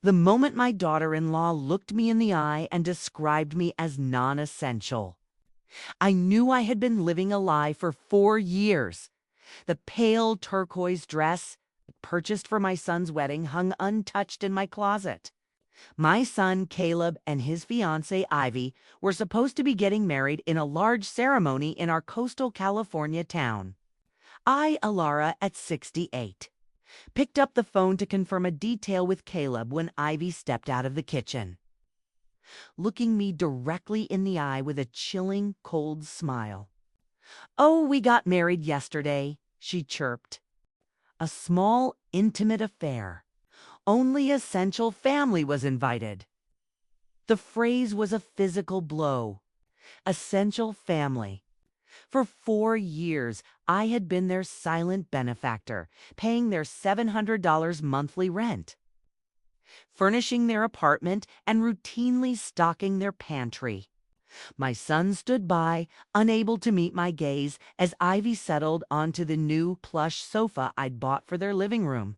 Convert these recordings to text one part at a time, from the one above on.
The moment my daughter-in-law looked me in the eye and described me as non-essential, I knew I had been living a lie for 4 years. The pale turquoise dress purchased for my son's wedding hung untouched in my closet. My son Caleb and his fiancée Ivy were supposed to be getting married in a large ceremony in our coastal California town. I, Elara, at 68, picked up the phone to confirm a detail with Caleb when Ivy stepped out of the kitchen, looking me directly in the eye with a chilling, cold smile. "Oh, we got married yesterday," she chirped. "A small, intimate affair. Only essential family was invited." The phrase was a physical blow. Essential family. For 4 years, I had been their silent benefactor, paying their $700 monthly rent, furnishing their apartment, and routinely stocking their pantry. My son stood by, unable to meet my gaze, as Ivy settled onto the new plush sofa I'd bought for their living room.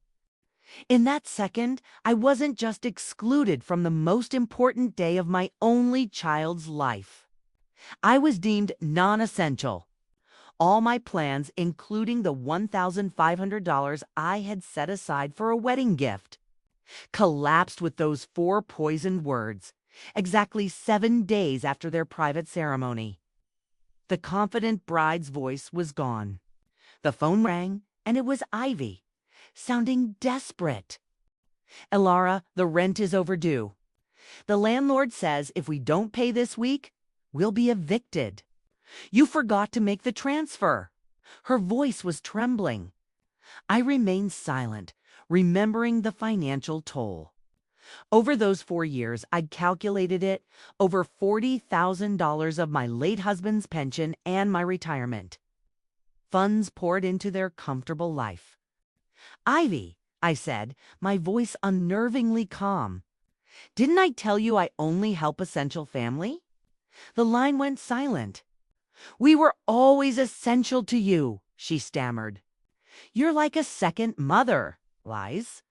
In that second, I wasn't just excluded from the most important day of my only child's life. I was deemed non-essential. All my plans, including the $1,500 I had set aside for a wedding gift, collapsed with those 4 poisoned words, exactly 7 days after their private ceremony. The confident bride's voice was gone. The phone rang, and it was Ivy, sounding desperate. "Elara, the rent is overdue. The landlord says if we don't pay this week, we'll be evicted. You forgot to make the transfer." Her voice was trembling. I remained silent, remembering the financial toll. Over those 4 years, I'd calculated it, over $40,000 of my late husband's pension and my retirement. Funds poured into their comfortable life. "Ivy," I said, my voice unnervingly calm, "didn't I tell you I only help essential family?" The line went silent. "We were always essential to you," she stammered. "You're like a second mother." Lies.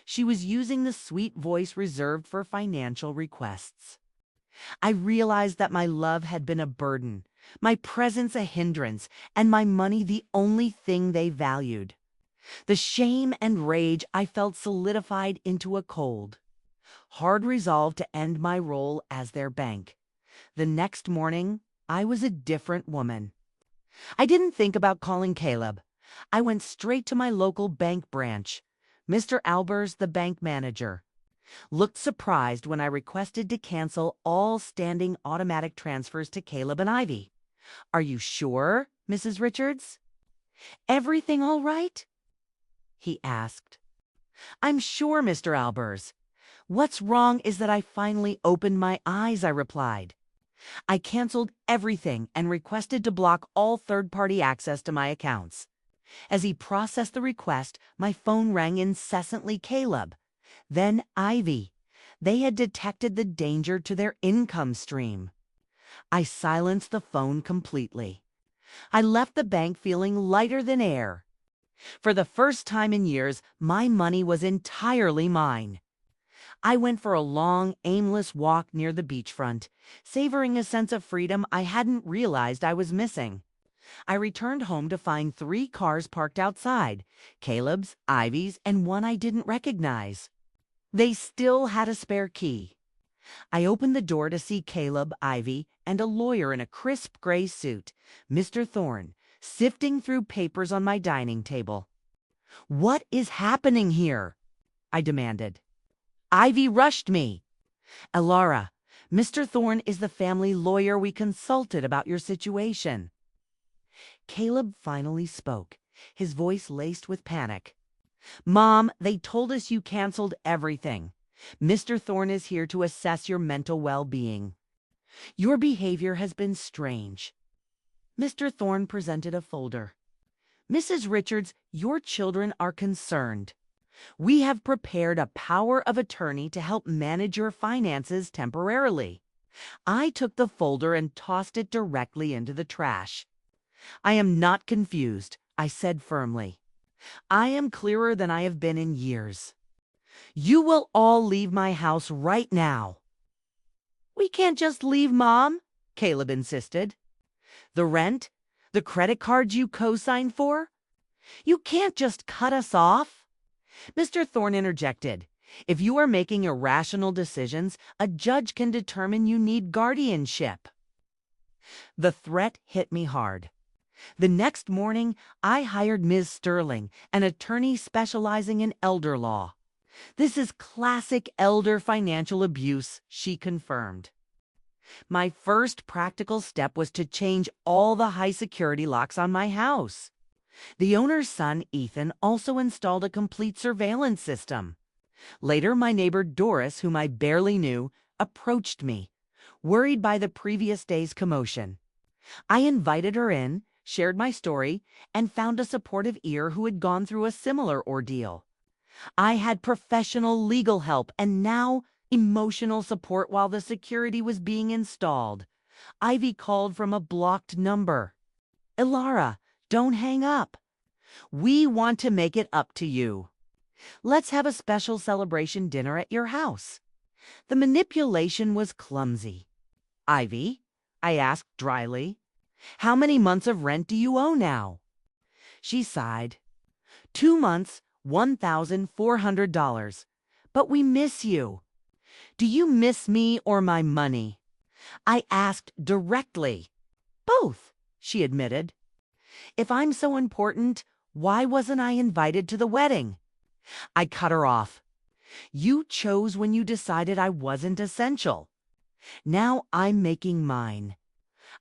She was using the sweet voice reserved for financial requests. I realized that my love had been a burden, my presence a hindrance, and my money the only thing they valued. The shame and rage I felt solidified into a cold, hard resolve to end my role as their bank. The next morning, I was a different woman. I didn't think about calling Caleb. I went straight to my local bank branch. Mr. Albers, the bank manager, looked surprised when I requested to cancel all standing automatic transfers to Caleb and Ivy. "Are you sure, Mrs. Richards? Everything all right?" he asked. "I'm sure, Mr. Albers. What's wrong is that I finally opened my eyes," I replied. "I canceled everything and requested to block all third-party access to my accounts." As he processed the request, my phone rang incessantly. Caleb, then Ivy. They had detected the danger to their income stream. I silenced the phone completely. I left the bank feeling lighter than air. For the first time in years, my money was entirely mine. I went for a long, aimless walk near the beachfront, savoring a sense of freedom I hadn't realized I was missing. I returned home to find 3 cars parked outside, Caleb's, Ivy's, and one I didn't recognize. They still had a spare key. I opened the door to see Caleb, Ivy, and a lawyer in a crisp gray suit, Mr. Thorne, sifting through papers on my dining table. "What is happening here?" I demanded. Ivy rushed me. "Elara, Mr. Thorne is the family lawyer we consulted about your situation." Caleb finally spoke, his voice laced with panic. "Mom, they told us you canceled everything. Mr. Thorne is here to assess your mental well-being. Your behavior has been strange." Mr. Thorne presented a folder. "Mrs. Richards, your children are concerned. We have prepared a power of attorney to help manage your finances temporarily." I took the folder and tossed it directly into the trash. "I am not confused," I said firmly. "I am clearer than I have been in years. You will all leave my house right now." "We can't just leave, Mom," Caleb insisted. "The rent? The credit cards you co-signed for? You can't just cut us off." Mr. Thorne interjected. "If you are making irrational decisions, a judge can determine you need guardianship." The threat hit me hard. The next morning, I hired Ms. Sterling, an attorney specializing in elder law. "This is classic elder financial abuse," she confirmed. My first practical step was to change all the high security locks on my house. The owner's son, Ethan, also installed a complete surveillance system. Later, my neighbor Doris, whom I barely knew, approached me, worried by the previous day's commotion. I invited her in, shared my story, and found a supportive ear who had gone through a similar ordeal. I had professional legal help and now emotional support while the security was being installed. Ivy called from a blocked number. "Elara, don't hang up. We want to make it up to you. Let's have a special celebration dinner at your house." The manipulation was clumsy. "Ivy," I asked dryly, "how many months of rent do you owe now?" She sighed. "2 months, $1,400. But we miss you." "Do you miss me or my money?" I asked directly. "Both," she admitted. "If I'm so important, why wasn't I invited to the wedding?" I cut her off. "You chose when you decided I wasn't essential. Now I'm making mine."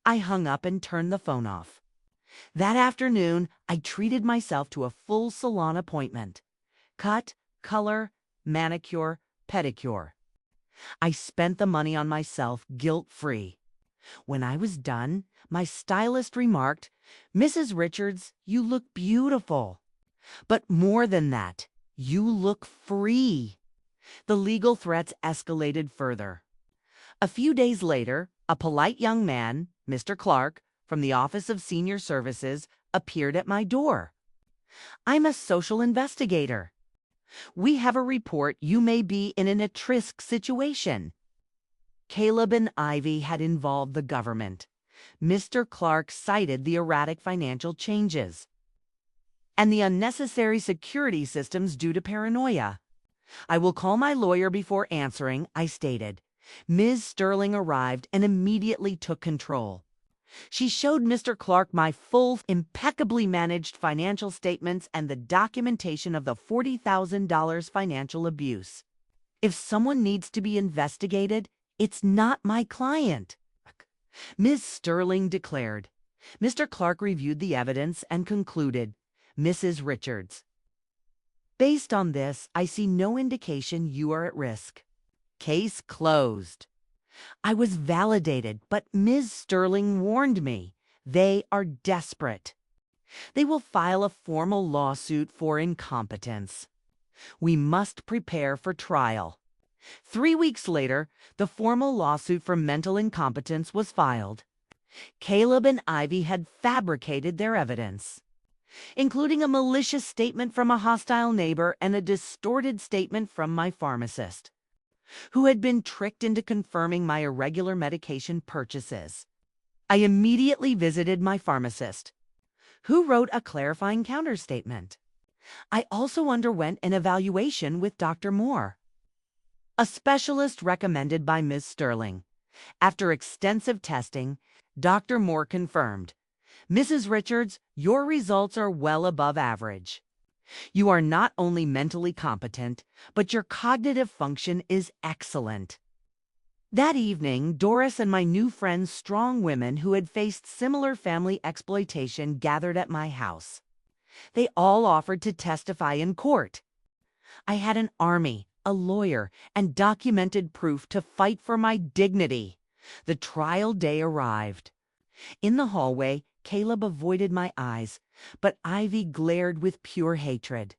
I hung up and turned the phone off. That afternoon, I treated myself to a full salon appointment. Cut, color, manicure, pedicure. I spent the money on myself guilt-free. When I was done, my stylist remarked, "Mrs. Richards, you look beautiful. But more than that, you look free." The legal threats escalated further. A few days later, a polite young man, Mr. Clark, from the Office of Senior Services, appeared at my door. "I'm a social investigator. We have a report you may be in an at-risk situation." Caleb and Ivy had involved the government. Mr. Clark cited the erratic financial changes and the unnecessary security systems due to paranoia. "I will call my lawyer before answering," I stated. Ms. Sterling arrived and immediately took control. She showed Mr. Clark my full, impeccably managed financial statements and the documentation of the $40,000 financial abuse. "If someone needs to be investigated, it's not my client," Ms. Sterling declared. Mr. Clark reviewed the evidence and concluded, "Mrs. Richards, based on this, I see no indication you are at risk. Case closed." I was validated, but Ms. Sterling warned me. They are desperate. They will file a formal lawsuit for incompetence. We must prepare for trial. 3 weeks later, the formal lawsuit for mental incompetence was filed. Caleb and Ivy had fabricated their evidence, including a malicious statement from a hostile neighbor and a distorted statement from my pharmacist, who had been tricked into confirming my irregular medication purchases. I immediately visited my pharmacist, who wrote a clarifying counterstatement. I also underwent an evaluation with Dr. Moore, a specialist recommended by Ms. Sterling. After extensive testing, Dr. Moore confirmed, "Mrs. Richards, your results are well above average. You are not only mentally competent, but your cognitive function is excellent." That evening, Doris and my new friends, strong women who had faced similar family exploitation, gathered at my house. They all offered to testify in court. I had an army, a lawyer, and documented proof to fight for my dignity. The trial day arrived. In the hallway, Caleb avoided my eyes, but Ivy glared with pure hatred.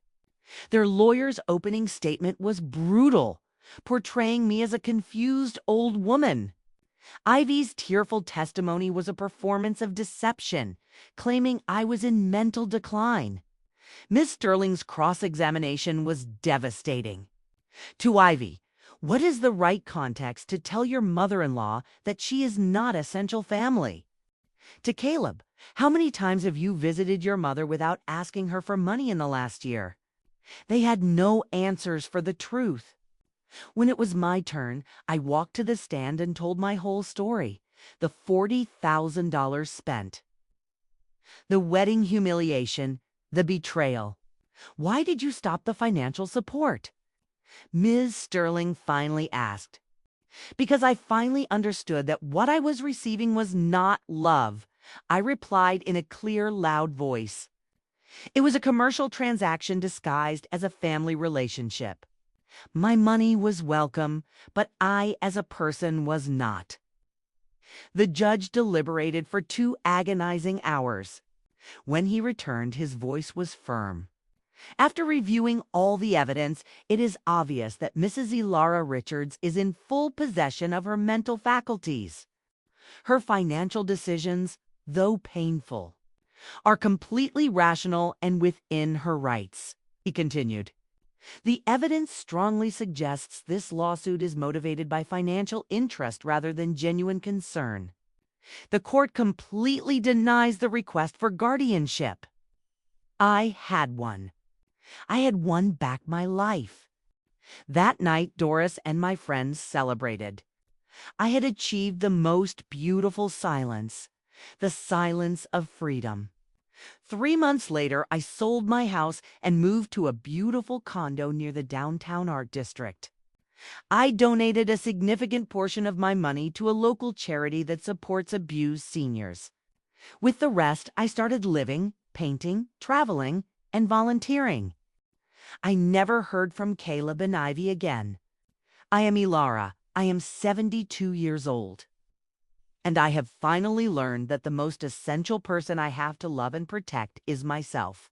Their lawyer's opening statement was brutal, portraying me as a confused old woman. Ivy's tearful testimony was a performance of deception, claiming I was in mental decline. Miss Sterling's cross-examination was devastating. To Ivy, what is the right context to tell your mother-in-law that she is not essential family? To Caleb, how many times have you visited your mother without asking her for money in the last year? They had no answers for the truth. When it was my turn, I walked to the stand and told my whole story. The $40,000 spent. The wedding humiliation. The betrayal. Why did you stop the financial support? Ms. Sterling finally asked. Because I finally understood that what I was receiving was not love. I replied in a clear, loud voice. It was a commercial transaction disguised as a family relationship. My money was welcome, but I as a person was not. The judge deliberated for 2 agonizing hours. When he returned, his voice was firm. After reviewing all the evidence, it is obvious that Mrs. Elara Richards is in full possession of her mental faculties. Her financial decisions, though painful, are completely rational and within her rights, he continued. The evidence strongly suggests this lawsuit is motivated by financial interest rather than genuine concern. The court completely denies the request for guardianship. I had one. I had won back my life. That night, Doris and my friends celebrated. I had achieved the most beautiful silence, the silence of freedom. 3 months later, I sold my house and moved to a beautiful condo near the downtown art district. I donated a significant portion of my money to a local charity that supports abused seniors. With the rest, I started living, painting, traveling, and volunteering. I never heard from Caleb and Ivy again. I am Elara. I am 72 years old. And I have finally learned that the most essential person I have to love and protect is myself.